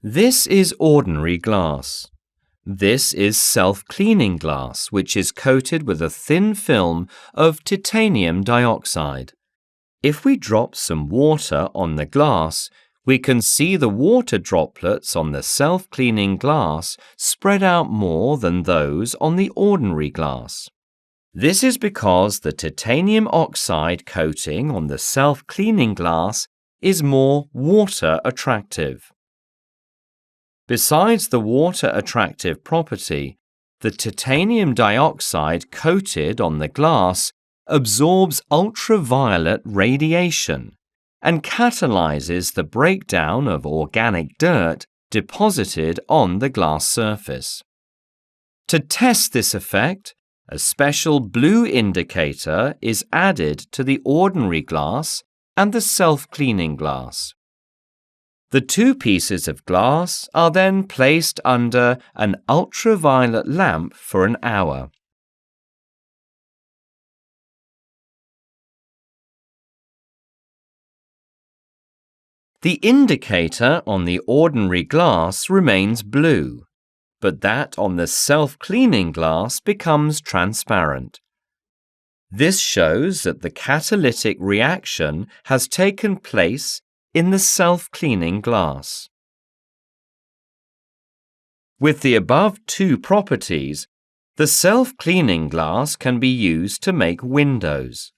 This is ordinary glass. This is self-cleaning glass, which is coated with a thin film of titanium dioxide. If we drop some water on the glass, we can see the water droplets on the self-cleaning glass spread out more than those on the ordinary glass. This is because the titanium oxide coating on the self-cleaning glass is more water attractive. Besides the water attractive property, the titanium dioxide coated on the glass absorbs ultraviolet radiation and catalyzes the breakdown of organic dirt deposited on the glass surface. To test this effect, a special blue indicator is added to the ordinary glass and the self-cleaning glass. The two pieces of glass are then placed under an ultraviolet lamp for an hour. The indicator on the ordinary glass remains blue, but that on the self-cleaning glass becomes transparent. This shows that the catalytic reaction has taken place in the self-cleaning glass. With the above two properties, the self-cleaning glass can be used to make windows.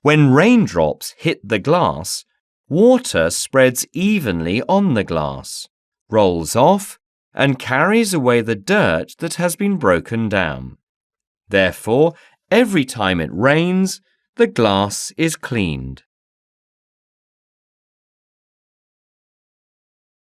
When raindrops hit the glass, water spreads evenly on the glass, rolls off, and carries away the dirt that has been broken down. Therefore, every time it rains, the glass is cleaned.